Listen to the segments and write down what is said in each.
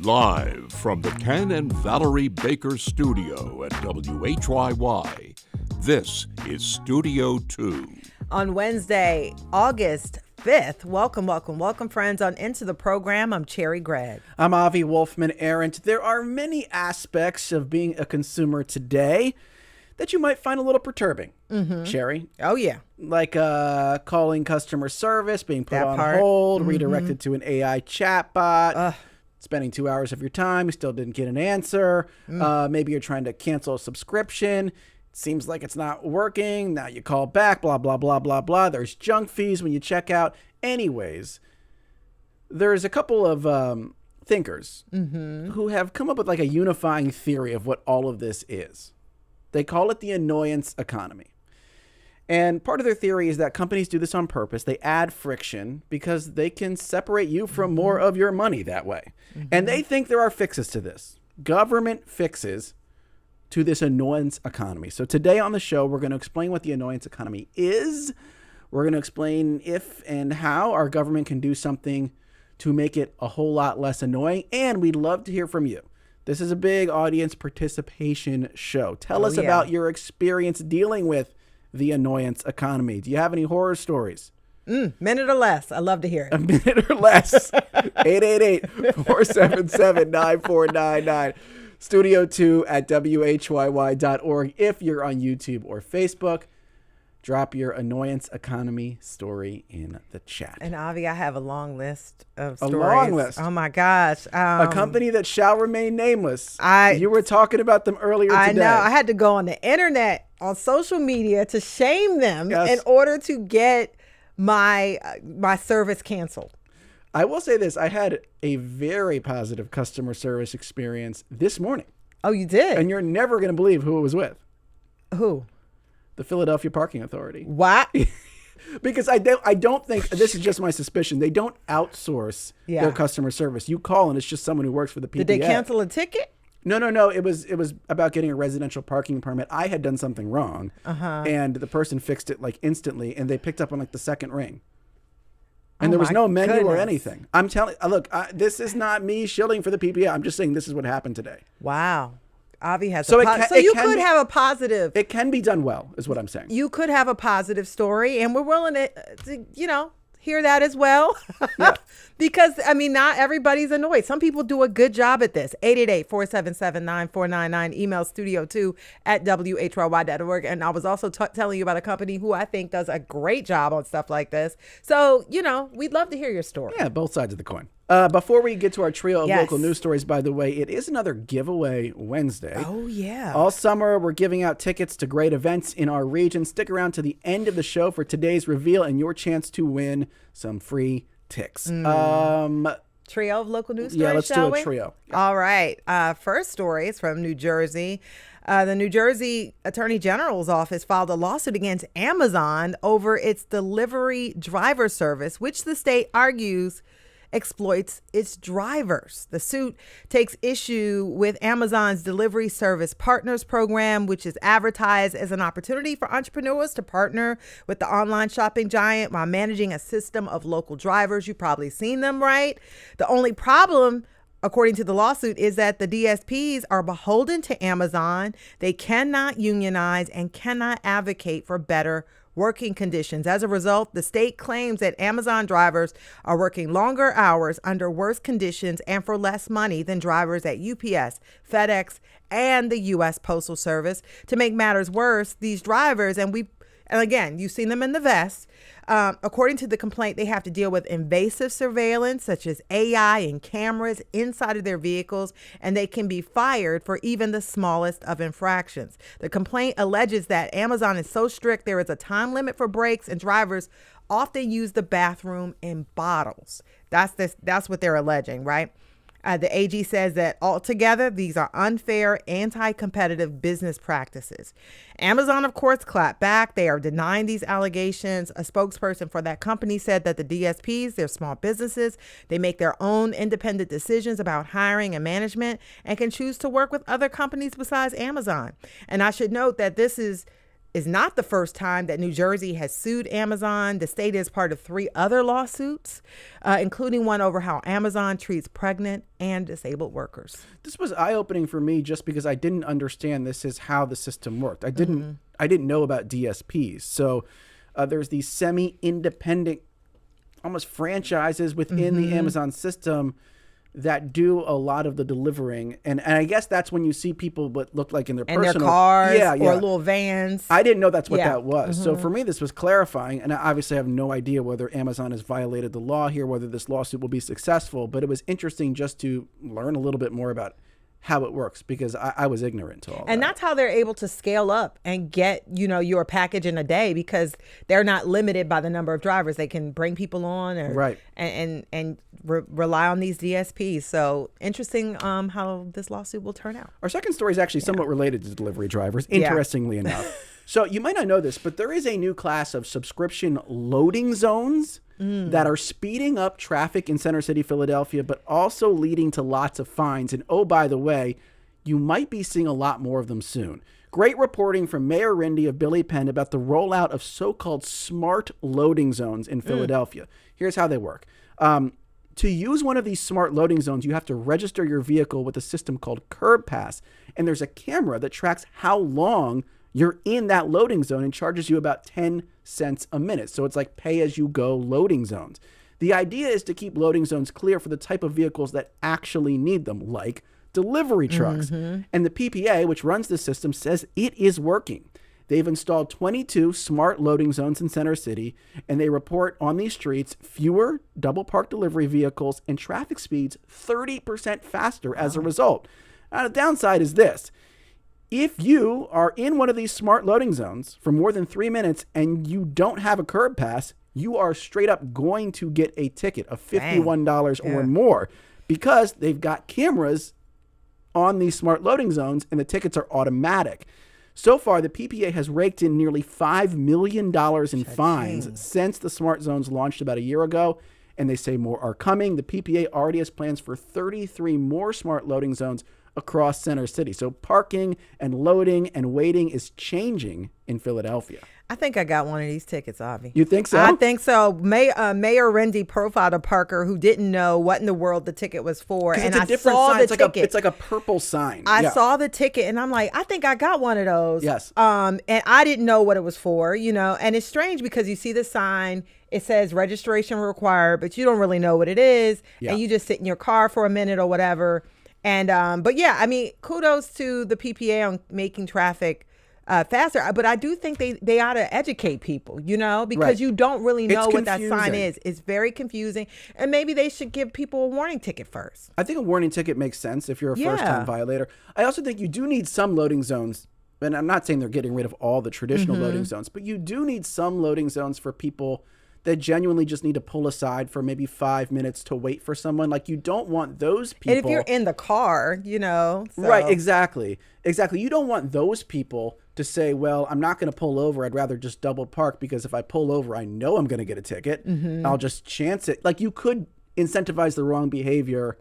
Live from the Ken and Valerie Baker studio at WHYY, this is Studio 2. On Wednesday, August 5th, welcome, friends, on Into the Program. I'm Cherry Gregg. I'm Avi Wolfman-Arendt. There are many aspects of being a consumer today that you might find a little perturbing, Cherry. Oh, yeah. Like calling customer service, being put That on part. hold, redirected to an AI chatbot, spending 2 hours of your time, you still didn't get an answer. Maybe you're trying to cancel a subscription. Seems like it's not working. Now you call back, blah, blah, blah, blah, blah. There's junk fees when you check out. Anyways, there's a couple of thinkers who have come up with like a unifying theory of what all of this is. They call it the annoyance economy. And part of their theory is that companies do this on purpose. They add friction because they can separate you from more of your money that way. And they think there are fixes to this. Government fixes to this annoyance economy. So today on the show, we're going to explain what the annoyance economy is. We're going to explain if and how our government can do something to make it a whole lot less annoying. And we'd love to hear from you. This is a big audience participation show. Tell us about your experience dealing with the annoyance economy. Do you have any horror stories? Minute or less. I love to hear it. A minute or less. 888-477-9499. Studio 2 at WHYY.org. If you're on YouTube or Facebook, drop your annoyance economy story in the chat. And Avi, I have a long list of stories. A long list. Oh my gosh. A company that shall remain nameless. You were talking about them earlier today. I know. I had to go on the internet, on social media, to shame them in order to get my service canceled. I will say this. I had a very positive customer service experience this morning. Oh, you did? And you're never going to believe who it was with. Who? The Philadelphia Parking Authority. What? Because I don't think, this is just my suspicion, they don't outsource their customer service. You call and it's just someone who works for the PPA. Did they cancel a ticket? No. It was about getting a residential parking permit. I had done something wrong, and the person fixed it like instantly, and they picked up on like the second ring. And there was no menu or anything. I'm telling, look, this is not me shilling for the PPA. I'm just saying this is what happened today. Wow. Avi has So you could have a positive. It can be done well, is what I'm saying. You could have a positive story, and we're willing to hear that as well. Because, I mean, not everybody's annoyed. Some people do a good job at this. 888-477-9499. Email studio2 at WHYY.org. And I was also telling you about a company who I think does a great job on stuff like this. So, we'd love to hear your story. Yeah, both sides of the coin. Before we get to our trio of local news stories, by the way, it is another giveaway Wednesday. Oh, yeah. All summer, we're giving out tickets to great events in our region. Stick around to the end of the show for today's reveal and your chance to win some free ticks. Trio of local news stories, yeah, let's shall do a we? trio. All right. First story is from New Jersey. The New Jersey Attorney General's office filed a lawsuit against Amazon over its delivery driver service, which the state argues exploits its drivers. The suit takes issue with Amazon's Delivery Service Partners program, which is advertised as an opportunity for entrepreneurs to partner with the online shopping giant while managing a system of local drivers. You've probably seen them, right? The only problem, according to the lawsuit, is that the DSPs are beholden to Amazon. They cannot unionize and cannot advocate for better working conditions. As a result, the state claims that Amazon drivers are working longer hours under worse conditions and for less money than drivers at UPS, FedEx, and the U.S. Postal Service. To make matters worse, these drivers, and again, you've seen them in the vest. According to the complaint, they have to deal with invasive surveillance, such as AI and cameras inside of their vehicles, and they can be fired for even the smallest of infractions. The complaint alleges that Amazon is so strict there is a time limit for breaks, and drivers often use the bathroom in bottles. That's what they're alleging, right? The AG says that altogether, these are unfair, anti-competitive business practices. Amazon, of course, clapped back. They are denying these allegations. A spokesperson for that company said that the DSPs, they're small businesses. They make their own independent decisions about hiring and management and can choose to work with other companies besides Amazon. And I should note that this is is not the first time that New Jersey has sued Amazon. The state is part of 3 other lawsuits, including one over how Amazon treats pregnant and disabled workers. This was eye-opening for me just because I didn't understand this is how the system worked. I didn't know about DSPs. So there's these semi-independent, almost franchises within the Amazon system that do a lot of the delivering. And I guess that's when you see people what look like in their personal... their cars or little vans. I didn't know that's what that was. So for me, this was clarifying. And I obviously have no idea whether Amazon has violated the law here, whether this lawsuit will be successful. But it was interesting just to learn a little bit more about how it works, because I was ignorant to all that. And that's how they're able to scale up and get, your package in a day, because they're not limited by the number of drivers. They can bring people on and rely on these DSPs. So interesting how this lawsuit will turn out. Our second story is actually somewhat related to delivery drivers, interestingly enough. So you might not know this, but there is a new class of subscription loading zones that are speeding up traffic in Center City, Philadelphia, but also leading to lots of fines. And oh, by the way, you might be seeing a lot more of them soon. Great reporting from Mayor Rindy of Billy Penn about the rollout of so-called smart loading zones in Philadelphia. Here's how they work. To use one of these smart loading zones, you have to register your vehicle with a system called Curb Pass. And there's a camera that tracks how long you're in that loading zone and charges you about 10 cents a minute. So it's like pay-as-you-go loading zones. The idea is to keep loading zones clear for the type of vehicles that actually need them, like delivery trucks. And the PPA, which runs the system, says it is working. They've installed 22 smart loading zones in Center City, and they report on these streets fewer double park delivery vehicles and traffic speeds 30% faster as a result. Now, the downside is this. If you are in one of these smart loading zones for more than 3 minutes and you don't have a curb pass, you are straight up going to get a ticket of $51 or more, because they've got cameras on these smart loading zones and the tickets are automatic. So far, the PPA has raked in nearly $5 million in fines since the smart zones launched about a year ago, and they say more are coming. The PPA already has plans for 33 more smart loading zones across Center City. So parking and loading and waiting is changing in Philadelphia. I think I got one of these tickets, Avi. You think so? I think so. Mayor Rindy profiled a parker who didn't know what in the world the ticket was for. And I saw the ticket. It's like a purple sign. I saw the ticket and I'm like, I think I got one of those. Yes. And I didn't know what it was for, and it's strange because you see the sign, it says registration required, but you don't really know what it is. Yeah. And you just sit in your car for a minute or whatever. And, but yeah, I mean, kudos to the PPA on making traffic faster. But I do think they ought to educate people, because you don't really know what that sign is. It's very confusing. And maybe they should give people a warning ticket first. I think a warning ticket makes sense if you're a first-time violator. I also think you do need some loading zones. And I'm not saying they're getting rid of all the traditional loading zones, but you do need some loading zones for people that genuinely just need to pull aside for maybe 5 minutes to wait for someone. Like, you don't want those people. And if you're in the car, So. Right, exactly. You don't want those people to say, well, I'm not going to pull over. I'd rather just double park, because if I pull over, I know I'm going to get a ticket. I'll just chance it. Like, you could incentivize the wrong behavior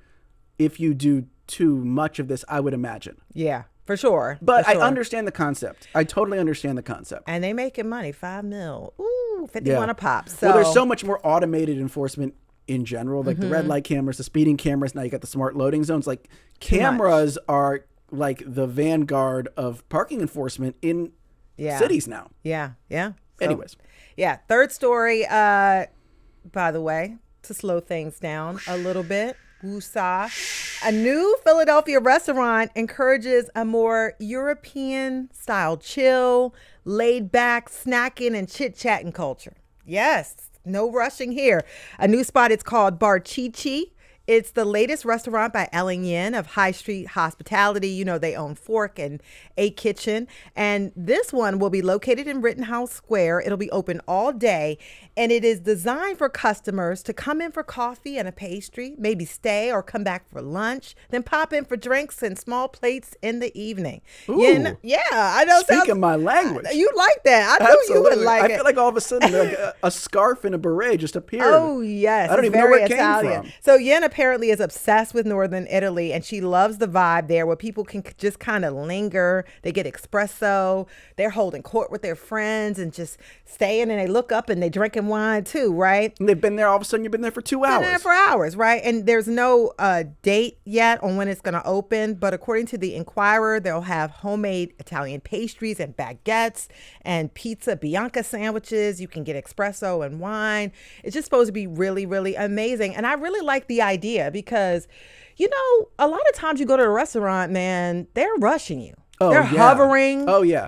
if you do too much of this, I would imagine. Yeah. For sure. But I understand the concept. I totally understand the concept. And they making money, $5 million. Ooh, 51 a pop. So. Well, there's so much more automated enforcement in general, like the red light cameras, the speeding cameras. Now you got the smart loading zones. Like, cameras are like the vanguard of parking enforcement in cities now. Yeah. So, anyways. Yeah. Third story, by the way, to slow things down a little bit. Woosah. A new Philadelphia restaurant encourages a more European-style chill, laid-back snacking and chit-chatting culture. Yes, no rushing here. A new spot, it's called Bar Chi-Chi. It's the latest restaurant by Ellen Yin of High Street Hospitality. They own Fork and A Kitchen. And this one will be located in Rittenhouse Square. It'll be open all day. And it is designed for customers to come in for coffee and a pastry, maybe stay or come back for lunch, then pop in for drinks and small plates in the evening. Ooh. Yeah, I know. Speaking my language. You like that. I knew you would like it. I feel like all of a sudden like a scarf and a beret just appeared. Oh, yes. I don't even know where it came from. So Yen apparently is obsessed with Northern Italy, and she loves the vibe there where people can just kind of linger. They get espresso. They're holding court with their friends and just staying, and they look up and they're drinking wine too, right? And they've been there, all of a sudden you've been there for 2 hours. Been there for hours, right? And there's no date yet on when it's going to open, but according to the Inquirer, they'll have homemade Italian pastries and baguettes and pizza Bianca sandwiches. You can get espresso and wine. It's just supposed to be really, really amazing. And I really like the idea because, you know, a lot of times you go to a restaurant, man, they're rushing you. They're hovering. Oh, yeah.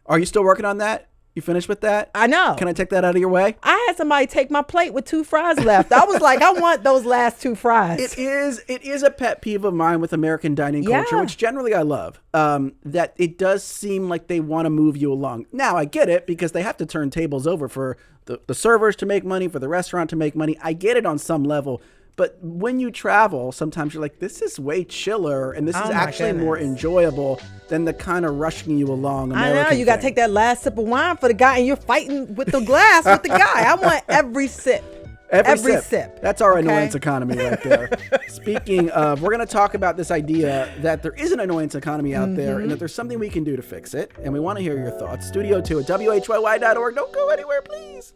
Are you still working on that? You finished with that? I know. Can I take that out of your way? I had somebody take my plate with 2 fries left. I was like, I want those last 2 fries. It is a pet peeve of mine with American dining culture, which generally I love, that it does seem like they want to move you along. Now, I get it because they have to turn tables over for the servers to make money, for the restaurant to make money. I get it on some level. But when you travel, sometimes you're like, this is way chiller and this is actually more enjoyable than the kind of rushing you along American I know. You got to take that last sip of wine for the guy and you're fighting with the glass with the guy. I want every sip. Every sip. That's our annoyance economy right there. Speaking of, we're going to talk about this idea that there is an annoyance economy out there and that there's something we can do to fix it. And we want to hear your thoughts. Studio 2 at WHYY.org. Don't go anywhere, please.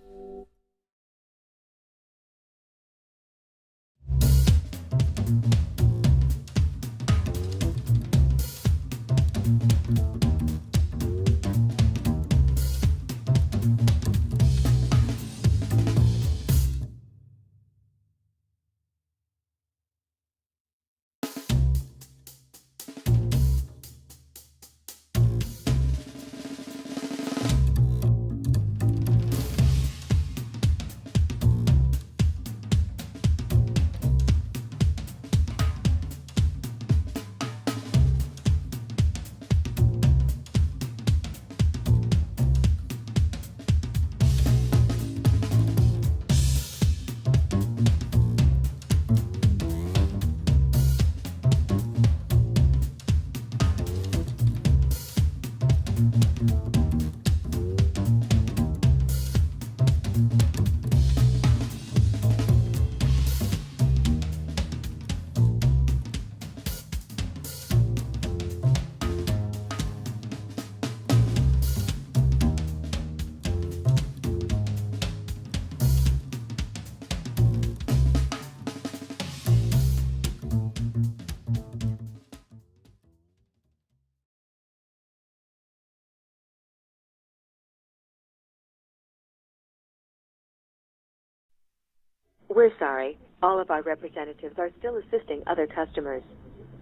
We're sorry. All of our representatives are still assisting other customers.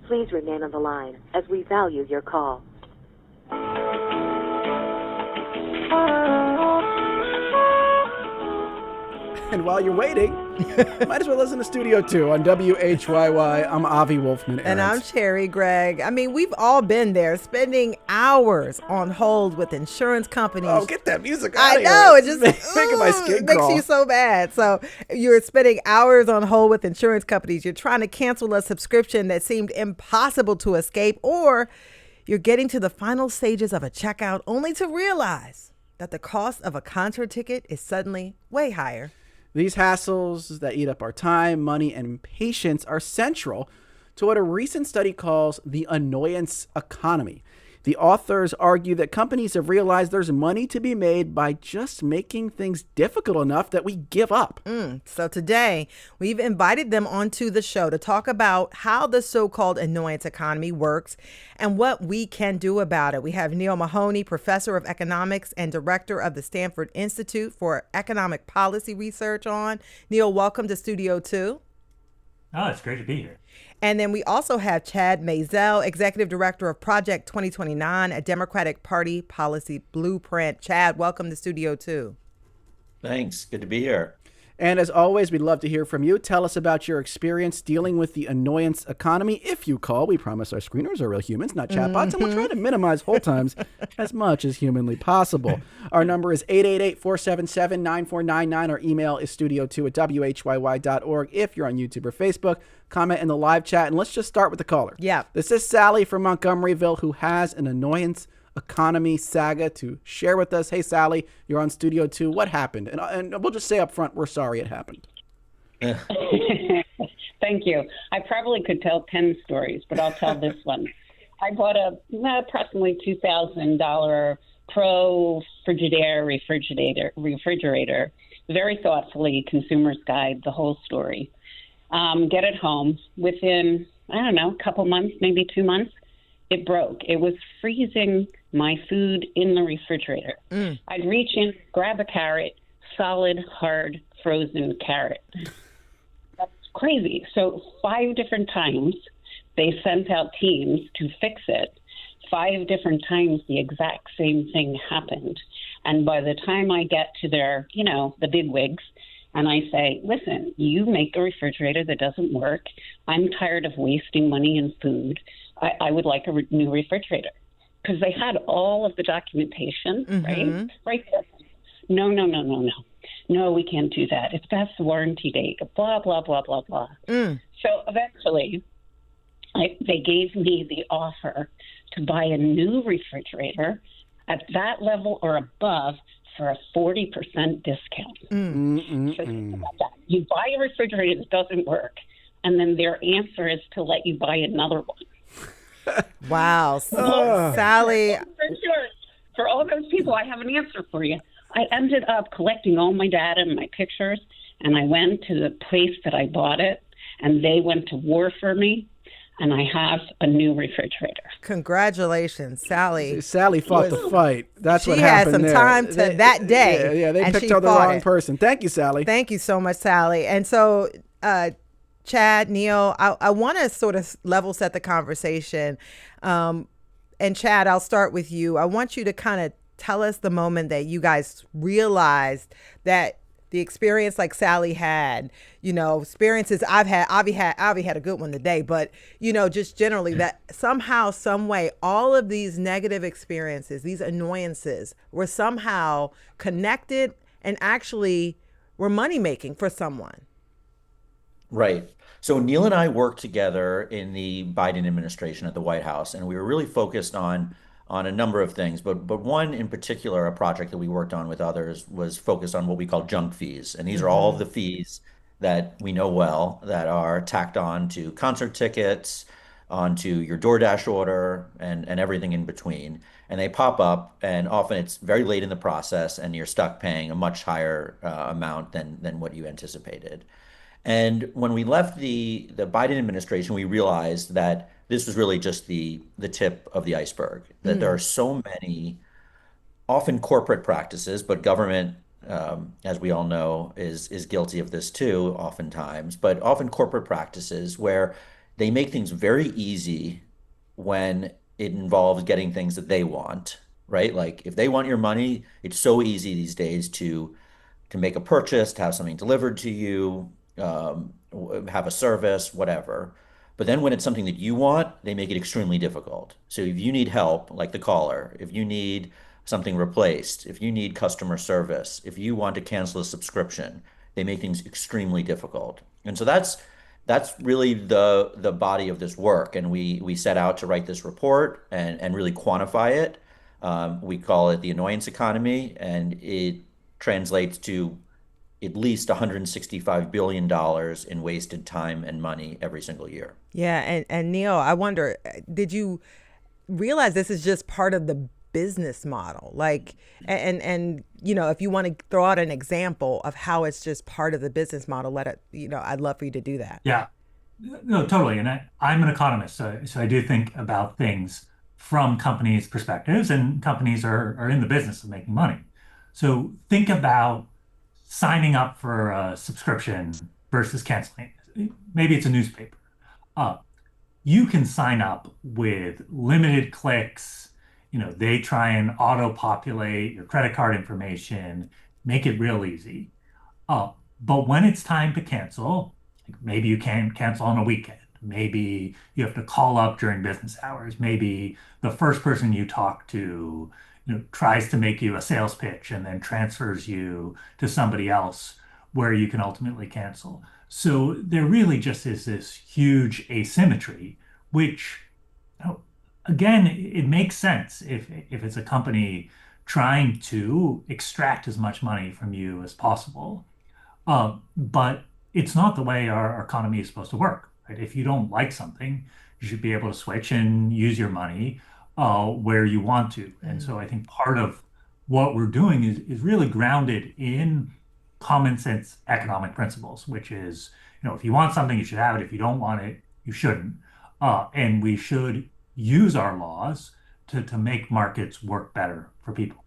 Please remain on the line as we value your call. And while you're waiting, might as well listen to Studio 2 on WHYY. I'm Avi Wolfman. And I'm Cherry Gregg. I mean, we've all been there, spending hours on hold with insurance companies. Oh, get that music out of here. I know. It just making my skin makes crawl. you so bad. So you're spending hours on hold with insurance companies. You're trying to cancel a subscription that seemed impossible to escape, or you're getting to the final stages of a checkout only to realize that the cost of a concert ticket is suddenly way higher. These hassles that eat up our time, money, and patience are central to what a recent study calls the annoyance economy. The authors argue that companies have realized there's money to be made by just making things difficult enough that we give up. So today, we've invited them onto the show to talk about how the so-called annoyance economy works and what we can do about it. We have Neil Mahoney, professor of economics and director of the Stanford Institute for Economic Policy Research on. Neil, welcome to Studio 2. Oh, it's great to be here. And then we also have Chad Maisel, Executive Director of Project 2029, a Democratic Party policy blueprint. Chad, welcome to Studio 2. Thanks. Good to be here. And as always, we'd love to hear from you. Tell us about your experience dealing with the annoyance economy. If you call, we promise our screeners are real humans, not chatbots, and we'll try to minimize hold times as much as humanly possible. Our number is 888-477-9499. Our email is studio2 at WHYY.org. If you're on YouTube or Facebook, comment in the live chat. And let's just start with the caller. Yeah. This is Sally from Montgomeryville, who has an annoyance economy saga to share with us. Hey, Sally, you're on Studio 2. What happened? And we'll just say up front, we're sorry it happened. Thank you. I probably could tell 10 stories, but I'll tell this one. I bought a approximately $2,000 Pro Frigidaire refrigerator, very thoughtfully, consumer's guide, the whole story. Get it home. Within, I don't know, a couple months, maybe 2 months, it broke. It was freezing my food in the refrigerator. I'd reach in, grab a carrot, solid, hard, frozen carrot. That's crazy. So 5 different times they sent out teams to fix it. 5 different times the exact same thing happened. And by the time I get to their, the bigwigs, and I say, listen, you make a refrigerator that doesn't work. I'm tired of wasting money in food. I would like a new refrigerator. Because they had all of the documentation, right? Right there. No. No, we can't do that. It's past the warranty date, blah, blah, blah, blah, blah. So eventually, they gave me the offer to buy a new refrigerator at that level or above for a 40% discount. So think about that. You buy a refrigerator that doesn't work, and then their answer is to let you buy another one. Wow. Sally. For sure. For all those people, I have an answer for you. I ended up collecting all my data and my pictures, and I went to the place that I bought it, and they went to war for me, and I have a new refrigerator. Congratulations, Sally. Sally fought the fight. That's what happened. She had some time that day. Yeah, they picked out the wrong person. Thank you, Sally. Thank you so much, Sally. And so, Chad, Neil, I want to sort of level set the conversation. And Chad, I'll start with you. I want you to kind of tell us the moment that you guys realized that the experience like Sally had, experiences Avi had a good one today, but, just generally that somehow, some way, all of these negative experiences, these annoyances were somehow connected and actually were money making for someone. Right. So Neil and I worked together in the Biden administration at the White House, and we were really focused on a number of things, but one in particular, a project that we worked on with others, was focused on what we call junk fees. And these are all of the fees that we know well that are tacked on to concert tickets, onto your DoorDash order, and everything in between. And they pop up, and often it's very late in the process, and you're stuck paying a much higher amount than what you anticipated. And when we left the Biden administration, we realized that this was really just the tip of the iceberg, that there are so many, often corporate practices, but government, as we all know, is guilty of this too, oftentimes, but often corporate practices where they make things very easy when it involves getting things that they want, right? Like if they want your money, it's so easy these days to make a purchase, to have something delivered to you, have a service, whatever. But then when it's something that you want, they make it extremely difficult. So if you need help, like the caller, if you need something replaced, if you need customer service, if you want to cancel a subscription, they make things extremely difficult. And so that's really the body of this work. And we set out to write this report and really quantify it. We call it the annoyance economy, and it translates to at least $165 billion in wasted time and money every single year. Yeah. And Neil, I wonder, did you realize this is just part of the business model? Like, and if you want to throw out an example of how it's just part of the business model, I'd love for you to do that. Yeah, no, totally. And I'm an economist, so I do think about things from companies' perspectives, and companies are in the business of making money. So think about signing up for a subscription versus canceling it. Maybe it's a newspaper. You can sign up with limited clicks. They try and auto-populate your credit card information, make it real easy. But when it's time to cancel, maybe you can't cancel on a weekend. Maybe you have to call up during business hours. Maybe the first person you talk to tries to make you a sales pitch and then transfers you to somebody else where you can ultimately cancel. So there really just is this huge asymmetry, which, again, it makes sense if it's a company trying to extract as much money from you as possible. But it's not the way our economy is supposed to work, right? If you don't like something, you should be able to switch and use your money where you want to. And so I think part of what we're doing is really grounded in common sense economic principles, which is, if you want something, you should have it. If you don't want it, you shouldn't. And we should use our laws to make markets work better for people.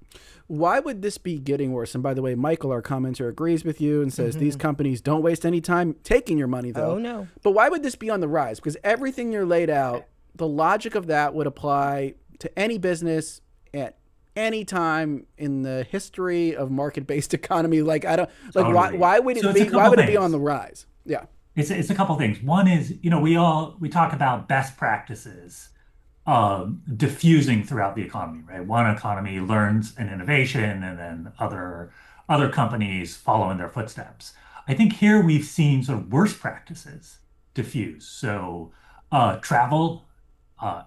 Why would this be getting worse? And by the way, Michael, our commenter, agrees with you and says these companies don't waste any time taking your money, though. Oh, no. But why would this be on the rise? Because everything you're laid out, the logic of that would apply to any business at any time in the history of market-based economy. Like, I don't like Totally. why would it So it's a be? couple Why would it be things. on the rise? Yeah. It's a couple things. One is, we talk about best practices diffusing throughout the economy, right? One economy learns an innovation, and then other companies follow in their footsteps. I think here we've seen sort of worst practices diffuse. So travel,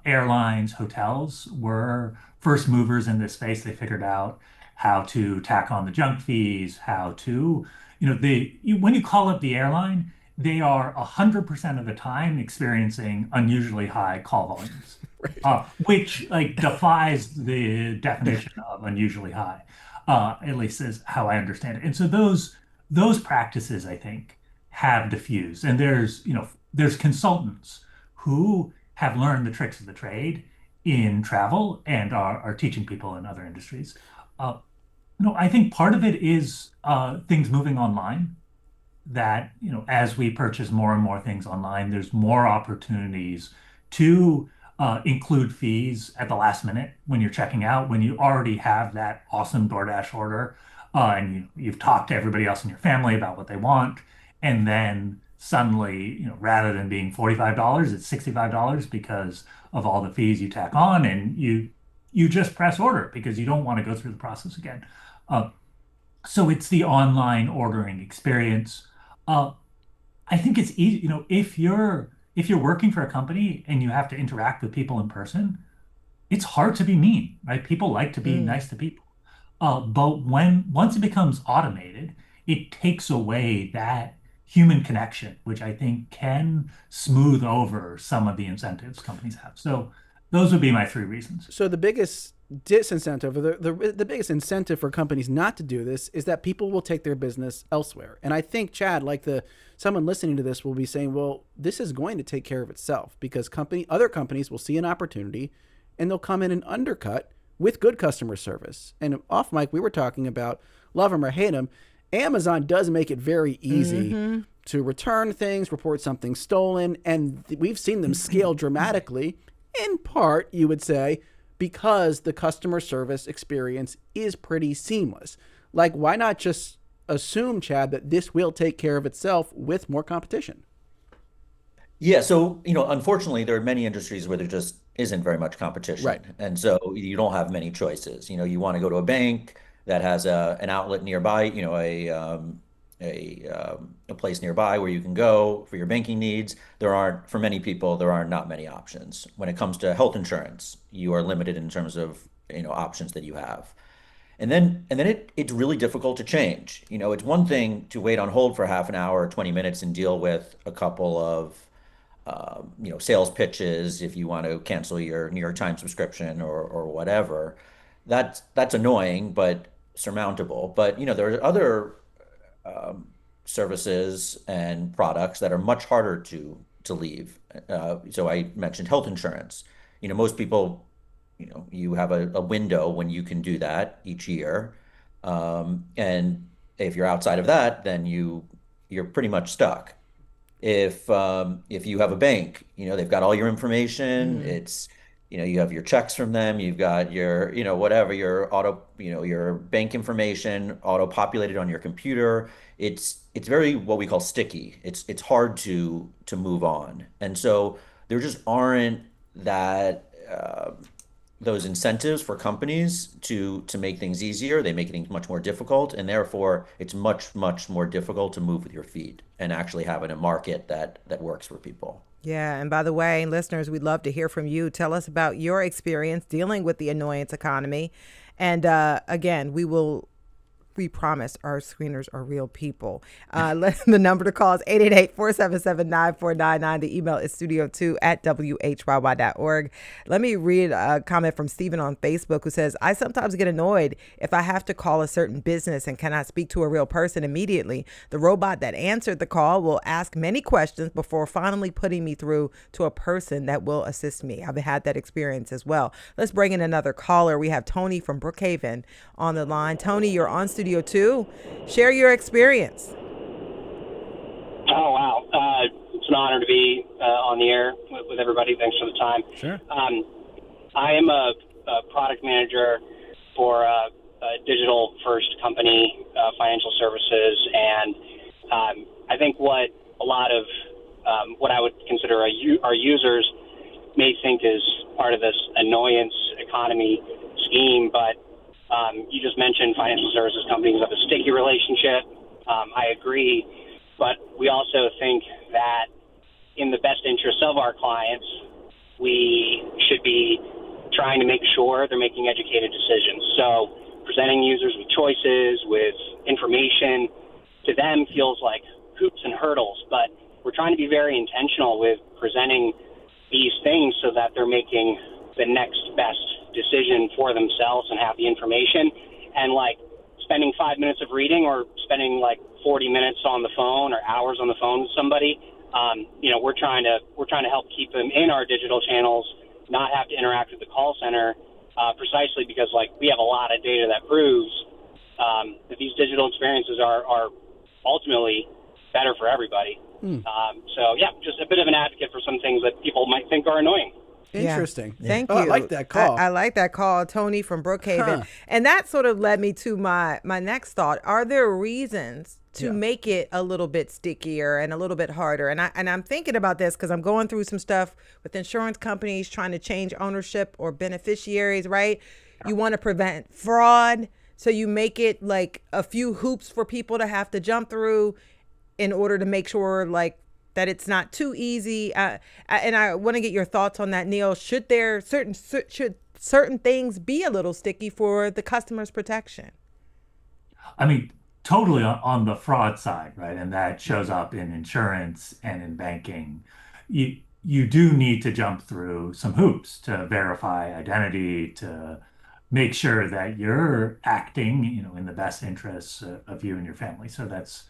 airlines, hotels were first movers in this space. They figured out how to tack on the junk fees, how to, when you call up the airline, they are 100% of the time experiencing unusually high call volumes, which like defies the definition of unusually high, at least is how I understand it. And so those practices, I think, have diffused. And there's consultants who have learned the tricks of the trade in travel and are teaching people in other industries. I think part of it is things moving online. That, as we purchase more and more things online, there's more opportunities to include fees at the last minute when you're checking out, when you already have that awesome DoorDash order, and you've talked to everybody else in your family about what they want, and then suddenly, rather than being $45, it's $65 because of all the fees you tack on, and you just press order because you don't want to go through the process again. So it's the online ordering experience. I think it's easy, if you're working for a company and you have to interact with people in person, it's hard to be mean, right? People like to be nice to people. But once it becomes automated, it takes away that human connection, which I think can smooth over some of the incentives companies have. So those would be my three reasons. So the biggest disincentive, or the biggest incentive for companies not to do this is that people will take their business elsewhere. And I think, Chad, like someone listening to this will be saying, well, this is going to take care of itself because other companies will see an opportunity and they'll come in and undercut with good customer service. And off mic, we were talking about, love them or hate them, Amazon does make it very easy to return things, report something stolen. And we've seen them scale dramatically, in part, you would say, because the customer service experience is pretty seamless. Like, why not just assume, Chad, that this will take care of itself with more competition? Yeah, so, unfortunately, there are many industries where there just isn't very much competition. Right. And so you don't have many choices. You want to go to a bank that has an outlet nearby, a place nearby where you can go for your banking needs. For many people, there are not many options. When it comes to health insurance, you are limited in terms of, options that you have. And then it's really difficult to change. It's one thing to wait on hold for half an hour or 20 minutes and deal with a couple of, sales pitches if you want to cancel your New York Times subscription or whatever. That's annoying, but surmountable. But, there are other services and products that are much harder to leave. So I mentioned health insurance. Most people, you have a window when you can do that each year. And if you're outside of that, then you're pretty much stuck. If you have a bank, they've got all your information. It's, you have your checks from them. You've got your, whatever, your bank information auto-populated on your computer. It's very what we call sticky. It's hard to move on. And so there just aren't those incentives for companies to make things easier. They make things much more difficult, and therefore it's much, much more difficult to move with your feet and actually have a market that works for people. Yeah. And by the way, listeners, we'd love to hear from you. Tell us about your experience dealing with the annoyance economy. And again, we will We promise our screeners are real people. The number to call is 888-477-9499. The email is studio2@whyy.org. Let me read a comment from Stephen on Facebook who says, I sometimes get annoyed if I have to call a certain business and cannot speak to a real person immediately. The robot that answered the call will ask many questions before finally putting me through to a person that will assist me. I've had that experience as well. Let's bring in another caller. We have Tony from Brookhaven on the line. Tony, you're on Studio 2. Share your experience. Oh, wow. It's an honor to be on the air with everybody. Thanks for the time. Sure. I am a product manager for a digital-first company, financial services, and I think what a lot of what I would consider our users may think is part of this annoyance economy scheme, but you just mentioned financial services companies have a sticky relationship. I agree, but we also think that in the best interest of our clients, we should be trying to make sure they're making educated decisions. So presenting users with choices, with information, to them feels like hoops and hurdles, but we're trying to be very intentional with presenting these things so that they're making the next best decision for themselves and have the information. And like spending 5 minutes of reading or spending like 40 minutes on the phone or hours on the phone with somebody, we're trying to help keep them in our digital channels, not have to interact with the call center, precisely because like we have a lot of data that proves that these digital experiences are ultimately better for everybody. Just a bit of an advocate for some things that people might think are annoying. Interesting. Yeah. Thank you. I like that call. I like that call, Tony from Brookhaven. And that sort of led me to my next thought. Are there reasons to make it a little bit stickier and a little bit harder? And I'm thinking about this because I'm going through some stuff with insurance companies trying to change ownership or beneficiaries, right? You want to prevent fraud, so you make it like a few hoops for people to have to jump through in order to make sure like that it's not too easy. And I want to get your thoughts on that, Neil. Should certain things be a little sticky for the customer's protection? I mean, totally on the fraud side, right? And that shows up in insurance and in banking. You do need to jump through some hoops to verify identity, to make sure that you're acting, in the best interests of you and your family. So that's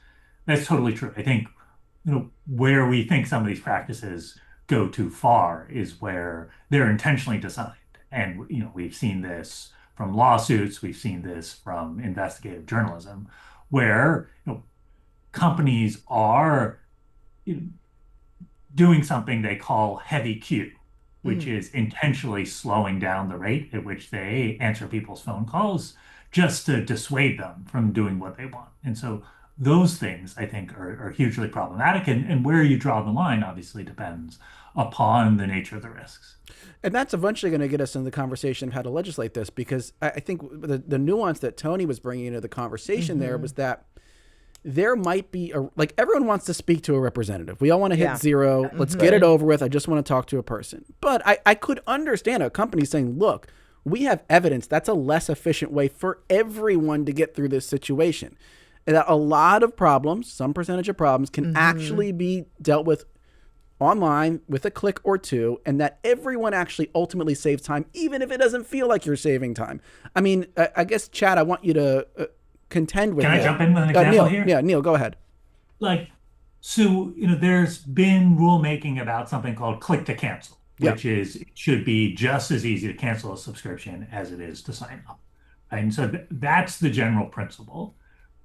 totally true. I think, where we think some of these practices go too far is where they're intentionally designed. And, we've seen this from lawsuits, we've seen this from investigative journalism, where, companies are doing something they call heavy Q, which is intentionally slowing down the rate at which they answer people's phone calls just to dissuade them from doing what they want. And so those things, I think, are hugely problematic. And where you draw the line obviously depends upon the nature of the risks. And that's eventually going to get us into the conversation of how to legislate this, because I think the nuance that Tony was bringing into the conversation there was that there might be everyone wants to speak to a representative. We all want to hit zero. Let's get it over with. I just want to talk to a person. But I could understand a company saying, look, we have evidence that's a less efficient way for everyone to get through this situation. And that a lot of problems, some percentage of problems, can actually be dealt with online with a click or two, and that everyone actually ultimately saves time, even if it doesn't feel like you're saving time. I mean, I guess, Chad, I want you to contend with Can I jump in with an example Neil, here? Yeah, Neil, go ahead. There's been rulemaking about something called click to cancel, which should be just as easy to cancel a subscription as it is to sign up. And so that's the general principle,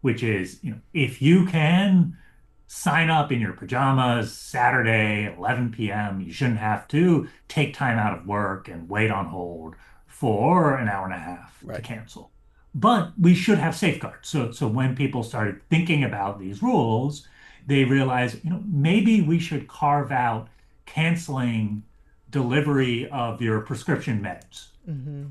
which is, if you can sign up in your pajamas Saturday, 11 p.m., you shouldn't have to take time out of work and wait on hold for an hour and a half to cancel. But we should have safeguards. So when people started thinking about these rules, they realized, maybe we should carve out canceling delivery of your prescription meds.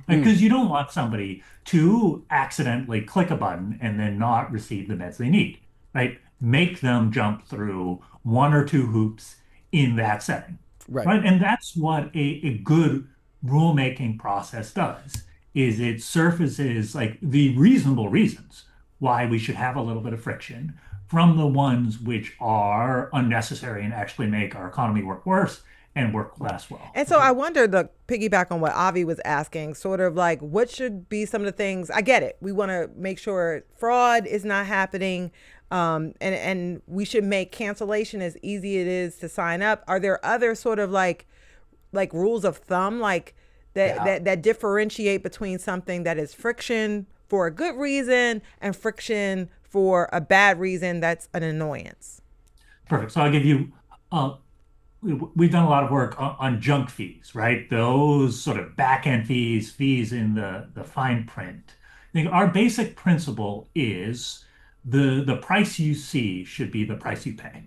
Because you don't want somebody to accidentally click a button and then not receive the meds they need, right? Make them jump through one or two hoops in that setting, right? And that's what a good rulemaking process does, is it surfaces like the reasonable reasons why we should have a little bit of friction from the ones which are unnecessary and actually make our economy work worse and work less well. And so I wonder, to piggyback on what Avi was asking, sort of like what should be some of the things, I get it. We want to make sure fraud is not happening. And we should make cancellation as easy as it is to sign up. Are there other sort of like rules of thumb, like that differentiate between something that is friction for a good reason and friction for a bad reason that's an annoyance? Perfect. So I'll give you, we've done a lot of work on junk fees, right? Those sort of back-end fees in the fine print. I think our basic principle is the price you see should be the price you pay.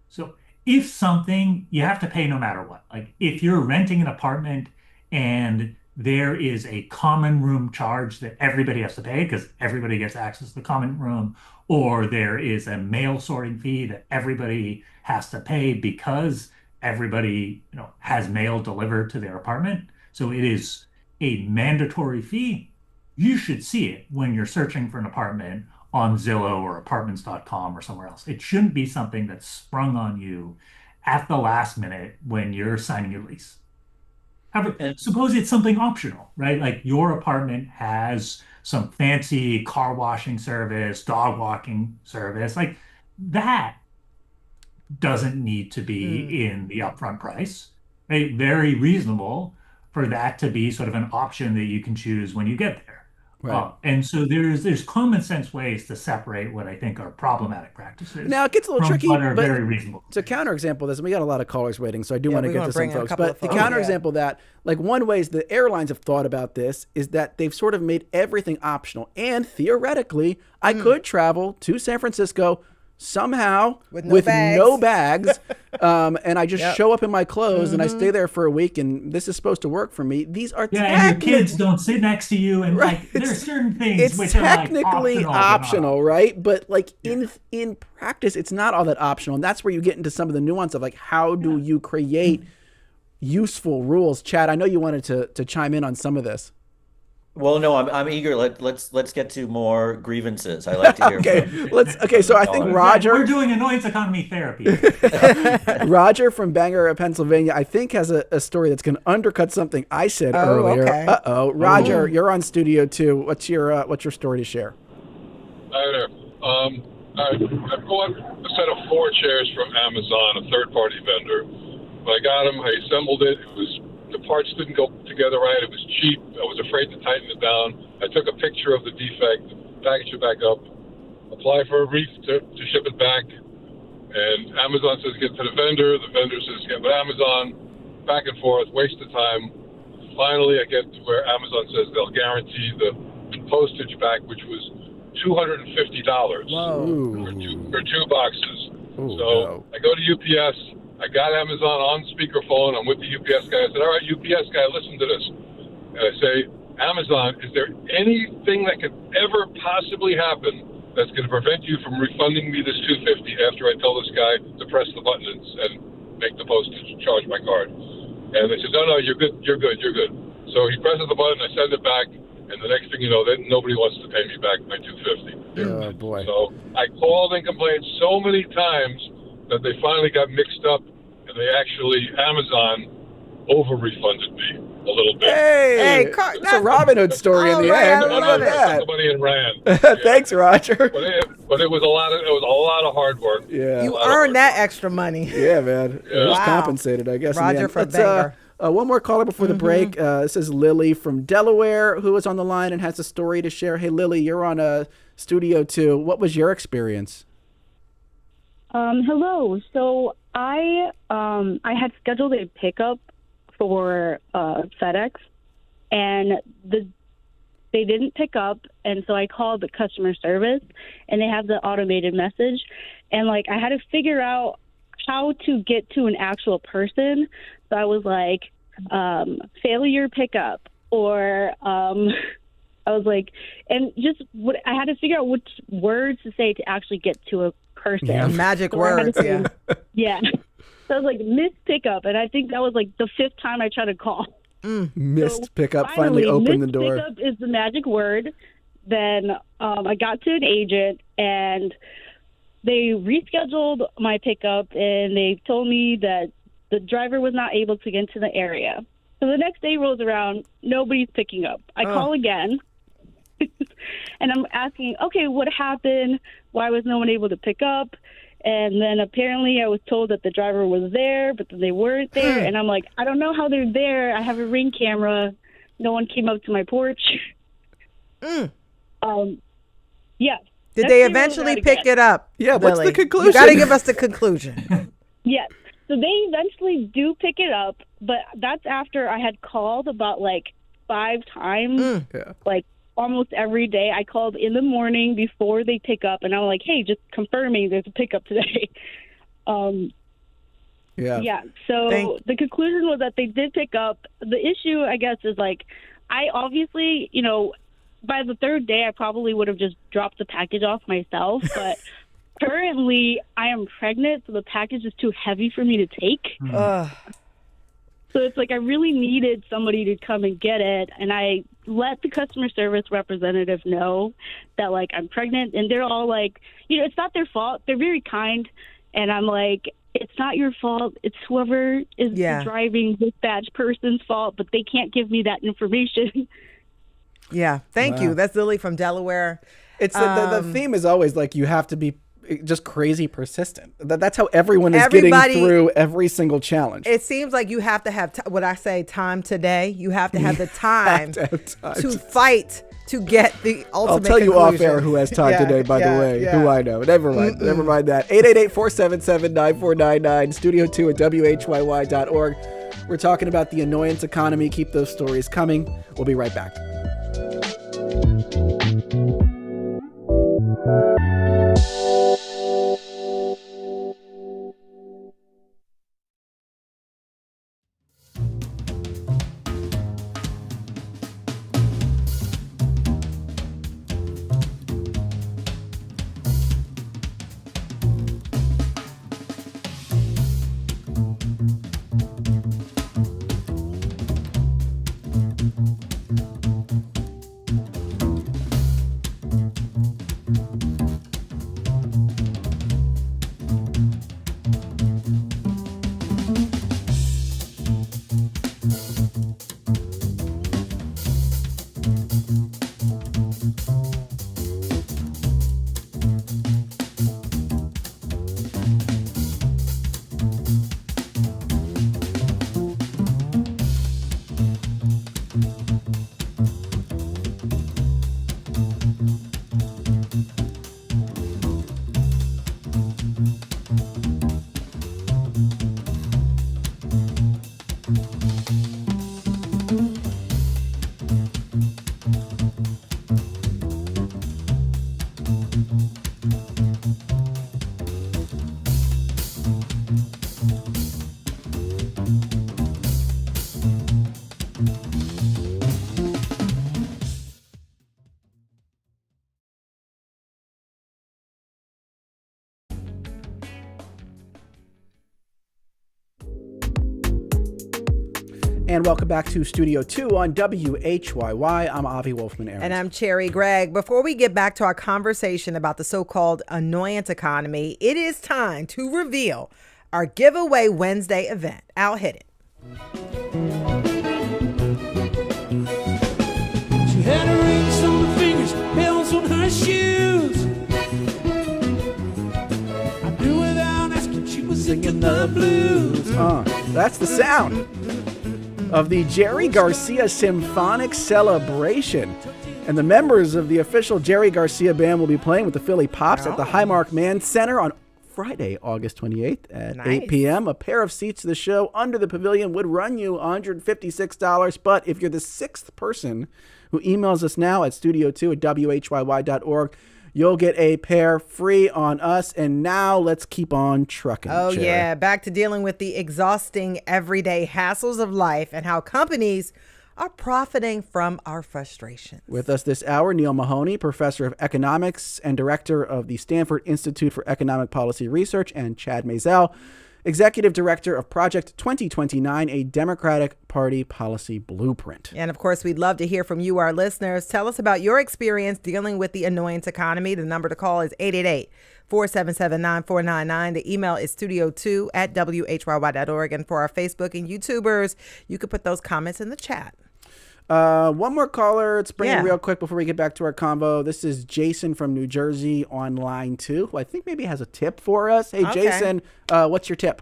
So if something, you have to pay no matter what. Like if you're renting an apartment and there is a common room charge that everybody has to pay because everybody gets access to the common room, or there is a mail sorting fee that everybody has to pay because everybody, has mail delivered to their apartment. So it is a mandatory fee. You should see it when you're searching for an apartment on Zillow or apartments.com or somewhere else. It shouldn't be something that's sprung on you at the last minute when you're signing your lease. However, suppose it's something optional, right? Like your apartment has some fancy car washing service, dog walking service, like that doesn't need to be in the upfront price, right? Very reasonable for that to be sort of an option that you can choose when you get there. Right. And so there's common sense ways to separate what I think are problematic practices. Now it gets a little from tricky, what are but very reasonable. to counterexample this, and we got a lot of callers waiting, so I do want to get to some folks. But the folks. counterexample that, like one ways the airlines have thought about this is that they've sort of made everything optional. And theoretically, I could travel to San Francisco somehow with no bags, and I just show up in my clothes and I stay there for a week, and this is supposed to work for me. These are and your kids don't sit next to you, and like there are certain things which are like technically optional, right? But like in practice, it's not all that optional, and that's where you get into some of the nuance of like how do you create useful rules. Chad, I know you wanted to chime in on some of this. Well, no, I'm eager. Let's get to more grievances. I like to hear. Okay, so I think Roger. We're doing annoyance economy therapy. Roger from Bangor, Pennsylvania, I think has a story that's going to undercut something I said earlier. Okay. Roger, you're on Studio 2. What's your story to share? Hi there. I bought a set of 4 chairs from Amazon, a third-party vendor. When I got them, I assembled it. The parts didn't go together right. It was cheap. I was afraid to tighten it down. I took a picture of the defect, packaged it back up, apply for a reef to ship it back. And Amazon says get to the vendor. The vendor says get with Amazon. Back and forth, waste of time. Finally, I get to where Amazon says they'll guarantee the postage back, which was $250 for 2 boxes. I go to UPS. I got Amazon on speakerphone. I'm with the UPS guy. I said, all right, UPS guy, listen to this. And I say, Amazon, is there anything that could ever possibly happen that's going to prevent you from refunding me this $250 after I tell this guy to press the button and make the postage charge my card? And they said, no, you're good. So he presses the button, I send it back, and the next thing you know, then nobody wants to pay me back my $250. Oh, boy. So I called and complained so many times that they finally got mixed up, and they actually, Amazon, over-refunded me a little bit. Hey, it's a Robin Hood story in the end. I love that. Took the money and ran. Thanks, Roger. But it was a lot of hard work. Yeah, you earned that extra money. Yeah, man. It was compensated, I guess. Roger from Bangor. One more caller before the break. This is Lily from Delaware, who is on the line and has a story to share. Hey, Lily, you're on Studio 2. What was your experience? Hello. So I had scheduled a pickup for FedEx, and they didn't pick up, and so I called the customer service, and they have the automated message, and like I had to figure out how to get to an actual person. So I was like, failure pickup, or I was like, and just I had to figure out which words to say to actually get to a person. Yeah, magic words. Yeah. So I was like, missed pickup, and I think that was like the 5th time I tried to call. Missed pickup finally opened the door. Missed pickup is the magic word. then I got to an agent, and they rescheduled my pickup, and they told me that the driver was not able to get into the area. So the next day rolls around, nobody's picking up. I call again, and I'm asking, okay, what happened? Why was no one able to pick up? And then apparently I was told that the driver was there, but then they weren't there. And I'm like, I don't know how they're there. I have a Ring camera. No one came up to my porch. Yeah. Did they eventually pick it up? Yeah, Lily? what's the conclusion? You got to give us the conclusion. Yes. So they eventually do pick it up, but that's after I had called about like 5 times, like almost every day. I called in the morning before they pick up, and I'm like, hey, just confirming there's a pickup today. Yeah. So the conclusion was that they did pick up. The issue, I guess, is like, I obviously, by the 3rd day, I probably would have just dropped the package off myself, but currently I am pregnant, so the package is too heavy for me to take. So it's like I really needed somebody to come and get it, and I let the customer service representative know that, like, I'm pregnant, and they're all like, it's not their fault. They're very kind, and I'm like, it's not your fault. It's whoever is the driving dispatch person's fault, but they can't give me that information. Yeah, thank you. That's Lily from Delaware. It's the theme is always like you have to be just crazy persistent. That's how everyone is getting through every single challenge. It seems like you have to have what I say, time today. You have to have the time to fight to get the ultimate I'll tell you conclusion. off air who has time today, by the way, who I know. Never mind that. 888-477-9499, Studio 2 at WHYY.org. We're talking about the annoyance economy. Keep those stories coming. We'll be right back. And welcome back to Studio 2 on WHYY. I'm Avi Wolfman-Ahrens. And I'm Cherry Gregg. Before we get back to our conversation about the so-called annoyance economy, it is time to reveal our Giveaway Wednesday event. I'll hit it. She had rings on her fingers, bells on her shoes. I knew without asking she was singing the blues. That's the sound of the Jerry Garcia Symphonic Celebration. And the members of the official Jerry Garcia Band will be playing with the Philly Pops at the Highmark Mann Center on Friday, August 28th at 8 p.m. A pair of seats to the show under the pavilion would run you $156. But if you're the 6th person who emails us now at studio2 at WHYY.org, you'll get a pair free on us. And now let's keep on trucking. Oh, Cherry. yeah. Back to dealing with the exhausting everyday hassles of life and how companies are profiting from our frustrations. With us this hour, Neil Mahoney, professor of economics and director of the Stanford Institute for Economic Policy Research, and Chad Mazel, Executive Director of Project 2029, a Democratic Party policy blueprint. And of course, we'd love to hear from you, our listeners. Tell us about your experience dealing with the annoyance economy. The number to call is 888-477-9499. The email is studio2@whyy.org. And for our Facebook and YouTubers, you could put those comments in the chat. One more caller. Let's bring in real quick before we get back to our convo. This is Jason from New Jersey on line 2, who I think maybe has a tip for us. Hey, Okay. Jason, what's your tip?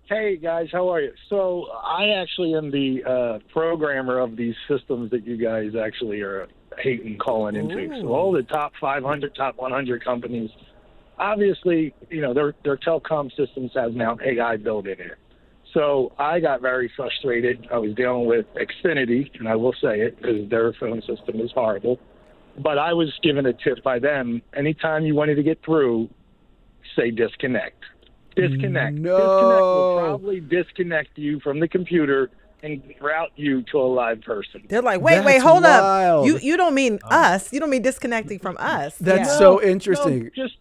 Hey, guys, how are you? So I actually am the programmer of these systems that you guys actually are hating calling into. So all the top 500, top 100 companies, obviously, their telecom systems have now AI built in it. So I got very frustrated. I was dealing with Xfinity, and I will say it because their phone system is horrible. But I was given a tip by them. Anytime you wanted to get through, say disconnect. Disconnect. No. Disconnect will probably disconnect you from the computer and route you to a live person. They're like, wait, That's hold wild. up. You don't mean us. You don't mean disconnecting from us. That's so interesting. No, just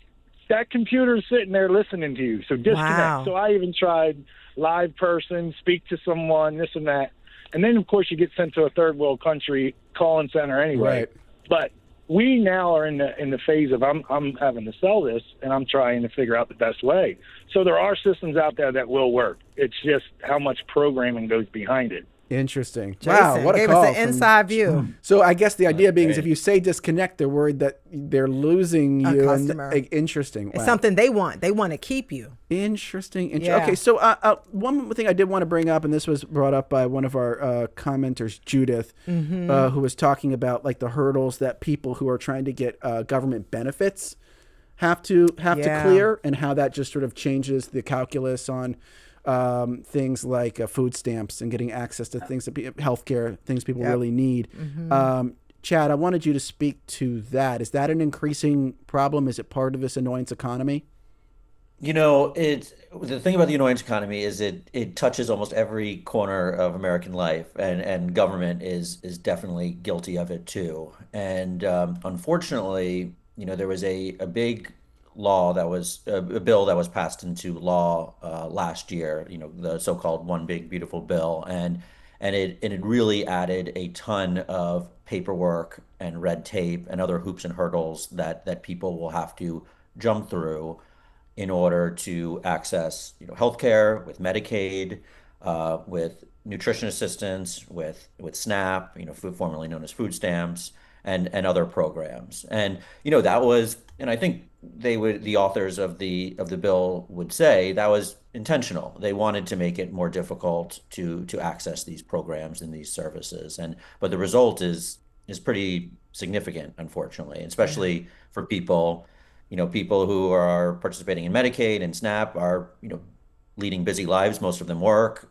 that computer's sitting there listening to you. So disconnect. Wow. So I even tried live person, speak to someone, this and that. And then, of course, you get sent to a third world country calling center anyway. Right. But we now are in the phase of I'm having to sell this, and I'm trying to figure out the best way. So there are systems out there that will work. It's just how much programming goes behind it. Interesting. Jason Wow, what a gave call. us an inside view. So I guess the idea being is if you say disconnect, they're worried that they're losing A you. customer. Interesting. It's Wow. something they want. They want to keep you. Interesting. Yeah. Okay, so one thing I did want to bring up, and this was brought up by one of our commenters, Judith, who was talking about like the hurdles that people who are trying to get government benefits have to clear, and how that just sort of changes the calculus on things like food stamps and getting access to things that healthcare, things people really need. Chad, I wanted you to speak to that. Is that an increasing problem? Is it part of this annoyance economy? It's the thing about the annoyance economy is it touches almost every corner of American life, and government is definitely guilty of it too. And unfortunately, there was a big law that was a bill that was passed into law last year. The so-called One Big Beautiful Bill, and it really added a ton of paperwork and red tape and other hoops and hurdles that people will have to jump through in order to access healthcare, with Medicaid, with nutrition assistance, with SNAP, formerly known as food stamps, and other programs. And that was, and I think the authors of the bill would say that was intentional. They wanted to make it more difficult to access these programs and these services. But the result is pretty significant, unfortunately, especially for people who are participating in Medicaid and SNAP are leading busy lives. Most of them work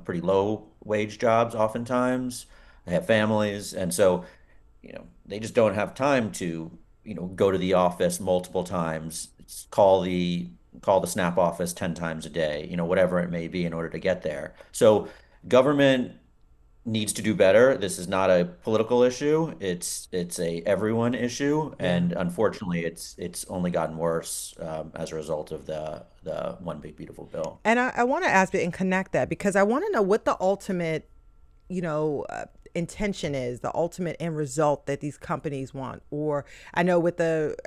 pretty low wage jobs oftentimes. They have families, and so they just don't have time to go to the office multiple times, call the SNAP office 10 times a day, whatever it may be, in order to get there. So government needs to do better. This is not a political issue. It's a everyone issue, and unfortunately, it's only gotten worse as a result of the One Big Beautiful Bill. And I want to ask it and connect that, because I want to know what the ultimate, intention is, the ultimate end result that these companies want. Or I know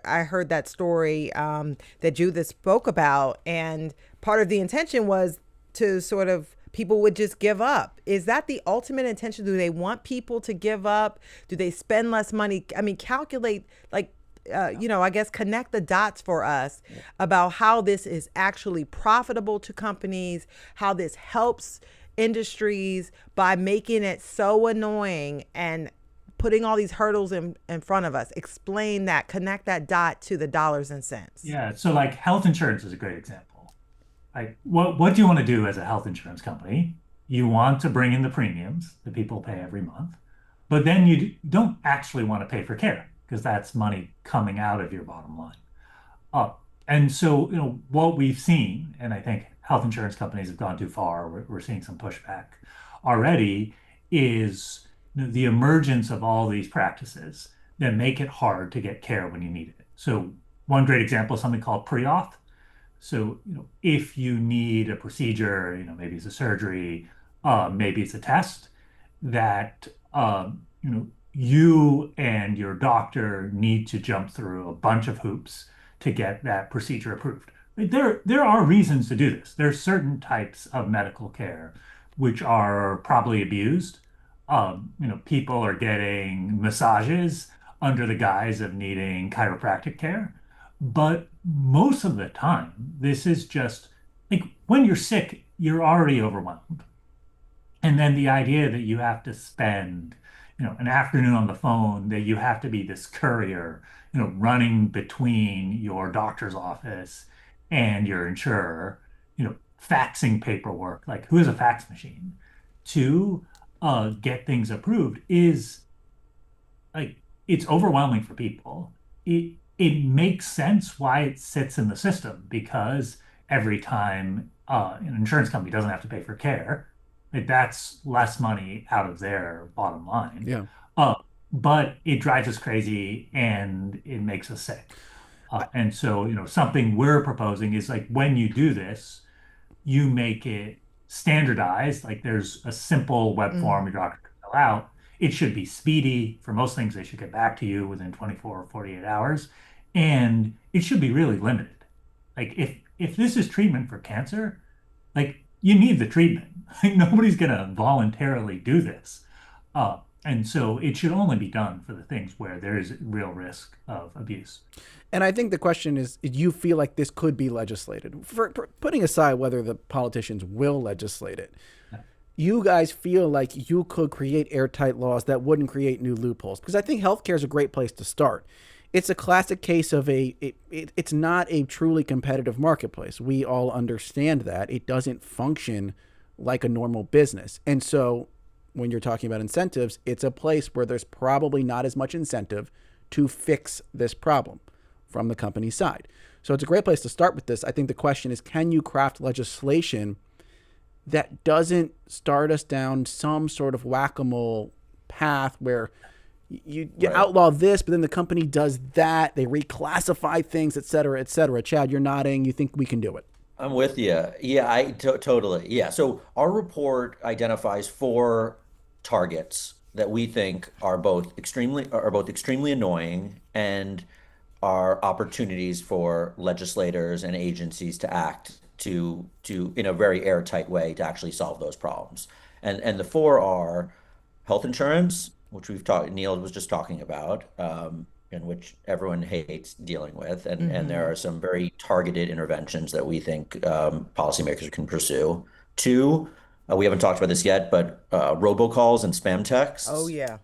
I heard that story that Judith spoke about, and part of the intention was to sort of people would just give up. Is that the ultimate intention? Do they want people to give up? Do they spend less money? I mean, calculate, like, I guess connect the dots for us about how this is actually profitable to companies, how this helps industries by making it so annoying and putting all these hurdles in front of us. Explain that, connect that dot to the dollars and cents. Yeah, so like health insurance is a great example. Like what do you want to do as a health insurance company? You want to bring in the premiums that people pay every month, but then you don't actually want to pay for care, because that's money coming out of your bottom line. And so, what we've seen, and I think health insurance companies have gone too far, we're seeing some pushback already, is the emergence of all these practices that make it hard to get care when you need it. So one great example is something called pre-auth. So, if you need a procedure, maybe it's a surgery, maybe it's a test that, you and your doctor need to jump through a bunch of hoops to get that procedure approved. There are reasons to do this. There's certain types of medical care which are probably abused. People are getting massages under the guise of needing chiropractic care. But most of the time, this is just like when you're sick, you're already overwhelmed. And then the idea that you have to spend, an afternoon on the phone, that you have to be this courier, running between your doctor's office and your insurer, faxing paperwork, like who has a fax machine, to get things approved is like, it's overwhelming for people. It makes sense why it sits in the system, because every time an insurance company doesn't have to pay for care, that's less money out of their bottom line. Yeah. But it drives us crazy and it makes us sick. And so, something we're proposing is like, when you do this, you make it standardized. Like, there's a simple web form your doctor can fill out. It should be speedy. For most things, they should get back to you within 24 or 48 hours. And it should be really limited. Like, if this is treatment for cancer, like, you need the treatment. Like, nobody's going to voluntarily do this. And so it should only be done for the things where there is real risk of abuse. And I think the question is, do you feel like this could be legislated? For putting aside whether the politicians will legislate it, you guys feel like you could create airtight laws that wouldn't create new loopholes? Because I think healthcare is a great place to start. It's a classic case of it's not a truly competitive marketplace. We all understand that. It doesn't function like a normal business. And so when you're talking about incentives, it's a place where there's probably not as much incentive to fix this problem from the company's side. So it's a great place to start with this. I think the question is, can you craft legislation that doesn't start us down some sort of whack-a-mole path where you outlaw this, but then the company does that, they reclassify things, et cetera, et cetera. Chad, you're nodding. You think we can do it? I'm with you. Yeah, totally. Yeah. So our report identifies 4 targets that we think are both extremely annoying and are opportunities for legislators and agencies to act to in a very airtight way to actually solve those problems. And the 4 are health insurance, which Neil was just talking about, and which everyone hates dealing with. And there are some very targeted interventions that we think policymakers can pursue. 2, we haven't talked about this yet, but robocalls and spam texts. Oh, yeah.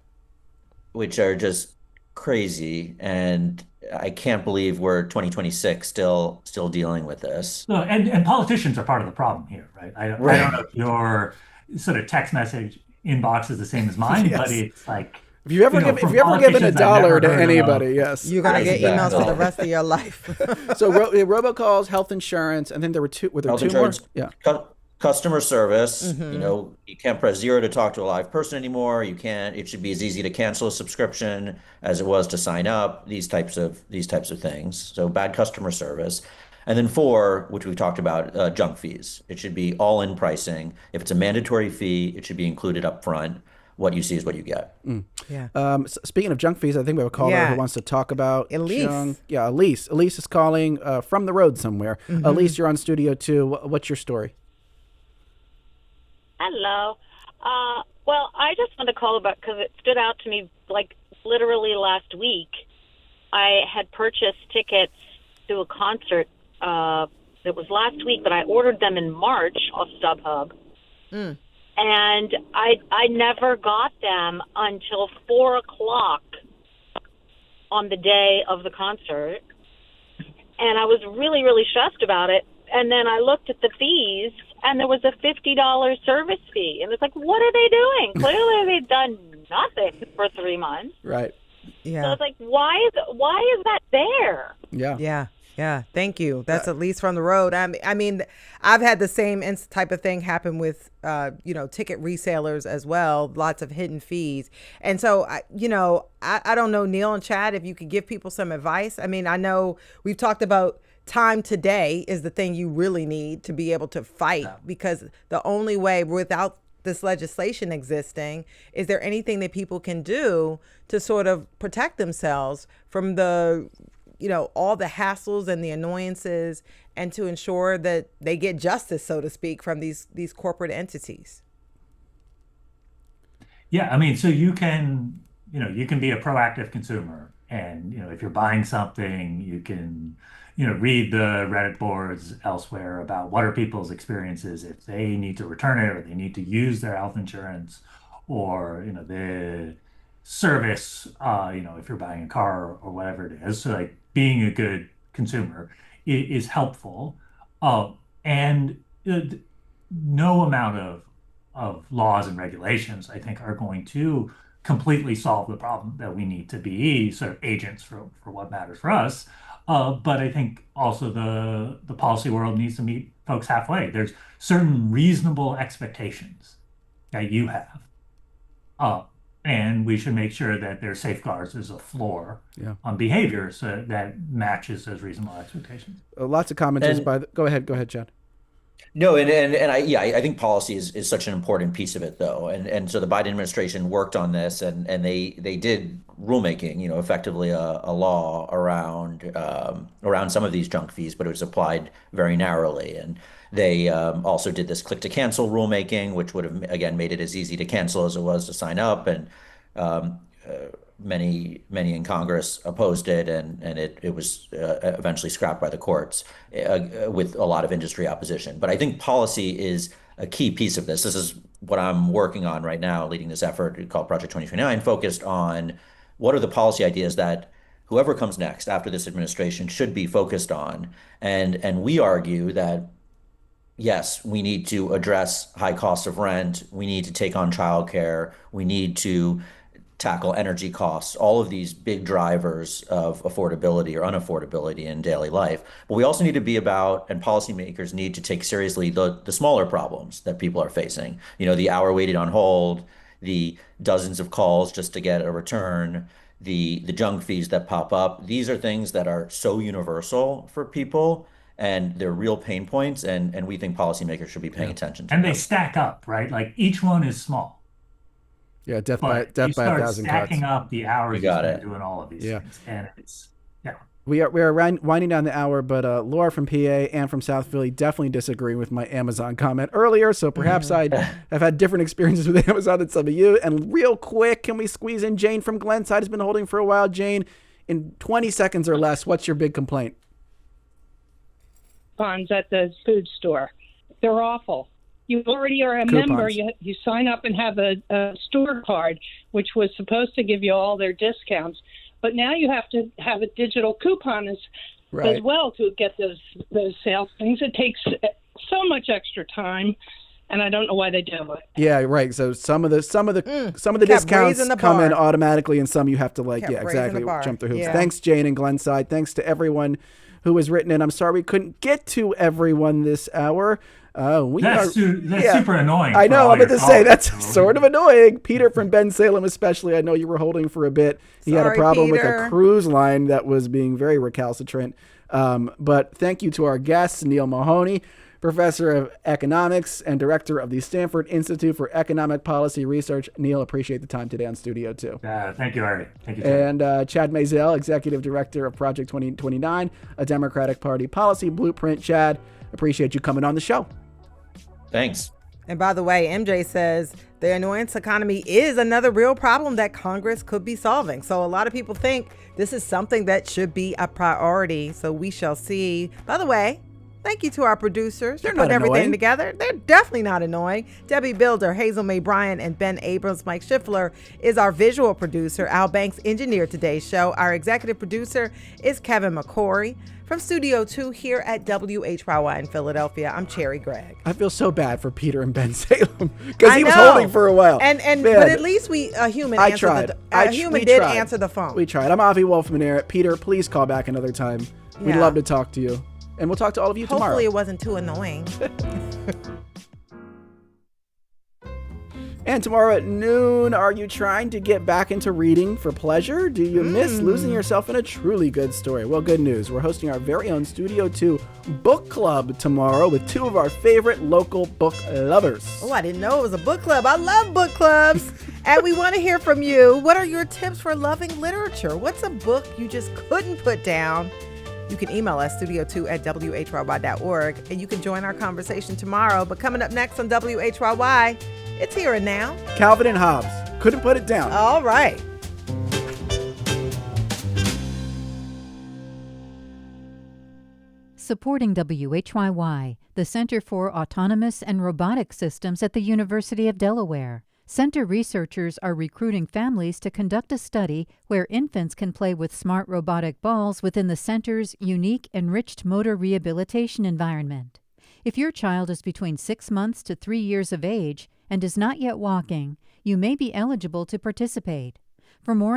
Which are just crazy. And I can't believe we're 2026 still dealing with this. No, and politicians are part of the problem here, right? I don't know if your sort of text message inbox is the same as mine, Yes. But it's like, If you ever given $1 to anybody, yes, you're gonna get emails for the rest of your life. So robocalls, health insurance, and then there were 2. Were there Health 2 more? insurance, Yeah. Customer service. You can't press 0 to talk to a live person anymore. It should be as easy to cancel a subscription as it was to sign up. These types of things. So bad customer service. And then 4, which we've talked about, junk fees. It should be all-in pricing. If it's a mandatory fee, it should be included up front. What you see is what you get. Yeah. Speaking of junk fees, I think we have a caller who wants to talk about Elise. junk. Yeah, Elise. Elise is calling from the road somewhere. Elise, you're on Studio 2. What's your story? Hello. Well, I just wanted to call about because it stood out to me, like literally last week. I had purchased tickets to a concert. It was last week, but I ordered them in March off StubHub. And I never got them until 4 o'clock on the day of the concert. And I was really, really stressed about it. And then I looked at the fees, and there was a $50 service fee. And it's like, what are they doing? Clearly they've done nothing for 3 months. Right. Yeah. So it's like, why is that there? Yeah. Yeah. Thank you. That's at least from the road. I mean, I've had the same type of thing happen with, ticket resellers as well. Lots of hidden fees. And so, I don't know, Neil and Chad, if you could give people some advice. I mean, I know we've talked about time today is the thing you really need to be able to fight, because the only way, without this legislation existing, is there anything that people can do to sort of protect themselves from the, all the hassles and the annoyances, and to ensure that they get justice, so to speak, from these corporate entities? Yeah, I mean, so you can be a proactive consumer, and if you're buying something, you can read the Reddit boards elsewhere about what are people's experiences if they need to return it, or they need to use their health insurance, or the service, if you're buying a car or whatever it is. So like being a good consumer is helpful, and no amount of laws and regulations, I think, are going to completely solve the problem that we need to be sort of agents for what matters for us. But I think also the policy world needs to meet folks halfway. There's certain reasonable expectations that you have. And we should make sure that there's safeguards as a floor on behavior so that matches those reasonable expectations. Lots of commenters go ahead, Chad. No, I think policy is such an important piece of it, though, and so the Biden administration worked on this, and they did rulemaking, effectively a law around some of these junk fees, but it was applied very narrowly, and they also did this click to cancel rulemaking, which would have again made it as easy to cancel as it was to sign up, and many in Congress opposed it, and it was eventually scrapped by the courts with a lot of industry opposition. But I think policy is a key piece of this. This is what I'm working on right now, leading this effort called Project 2029, focused on what are the policy ideas that whoever comes next after this administration should be focused on. And we argue that, yes, we need to address high costs of rent. We need to take on childcare. We need to tackle energy costs, all of these big drivers of affordability or unaffordability in daily life. But we also need to be about, and policymakers need to take seriously the smaller problems that people are facing. The hour waited on hold, the dozens of calls just to get a return, the junk fees that pop up. These are things that are so universal for people, and they're real pain points, and we think policymakers should be paying attention to them. And they stack up, right? Like each one is small. Yeah, death by 1,000 cuts. Stacking up the hours you spend doing all of these things, and it's We are winding down the hour, but Laura from PA and from South Philly definitely disagree with my Amazon comment earlier. So perhaps I have had different experiences with Amazon than some of you. And real quick, can we squeeze in Jane from Glenside? Has been holding for a while. Jane, in 20 seconds or less, what's your big complaint? Coupons at the food store. They're awful. You already are a member. You sign up and have a store card, which was supposed to give you all their discounts. But now you have to have a digital coupon as well to get those sales things. It takes so much extra time, and I don't know why they do it. Yeah, right. So some of the discounts come in automatically, and some you have to jump through hoops. Yeah. Thanks, Jane and Glenside. Thanks to everyone who has written in. I'm sorry we couldn't get to everyone this hour. That's super annoying. I know. I'm going to say that's sort of annoying. Peter from Ben Salem, especially. I know you were holding for a bit. He had a problem with a cruise line that was being very recalcitrant. But thank you to our guests, Neil Mahoney, Professor of Economics and Director of the Stanford Institute for Economic Policy Research. Neil, appreciate the time today on Studio 2. Thank you, Harry. Thank you, Chad. And Chad Maisel, Executive Director of Project 2029, a Democratic Party policy blueprint. Chad, appreciate you coming on the show. Thanks. And by the way, MJ says the annoyance economy is another real problem that Congress could be solving. So a lot of people think this is something that should be a priority. So we shall see. By the way, thank you to our producers for putting everything together. They're definitely not annoying. Debbie Builder, Hazel May Bryan, and Ben Abrams. Mike Schiffler is our visual producer. Al Banks engineered today's show. Our executive producer is Kevin McCory. From Studio 2 here at WHYY in Philadelphia, I'm Cherry Gregg. I feel so bad for Peter and Ben Salem because he was holding for a while. But at least a human did answer the phone. We tried. I'm Avi Wolfman-Air. Peter, please call back another time. We'd love to talk to you. And we'll talk to all of you tomorrow. Hopefully it wasn't too annoying. And tomorrow at noon, are you trying to get back into reading for pleasure? Do you miss losing yourself in a truly good story? Well, good news. We're hosting our very own Studio 2 book club tomorrow with two of our favorite local book lovers. Oh, I didn't know it was a book club. I love book clubs. And we want to hear from you. What are your tips for loving literature? What's a book you just couldn't put down? You can email us, studio2@whyy.org, and you can join our conversation tomorrow. But coming up next on WHYY, it's Here and Now. Calvin and Hobbes. Couldn't put it down. All right. Supporting WHYY, the Center for Autonomous and Robotic Systems at the University of Delaware. Center researchers are recruiting families to conduct a study where infants can play with smart robotic balls within the center's unique enriched motor rehabilitation environment. If your child is between 6 months to 3 years of age and is not yet walking, you may be eligible to participate. For more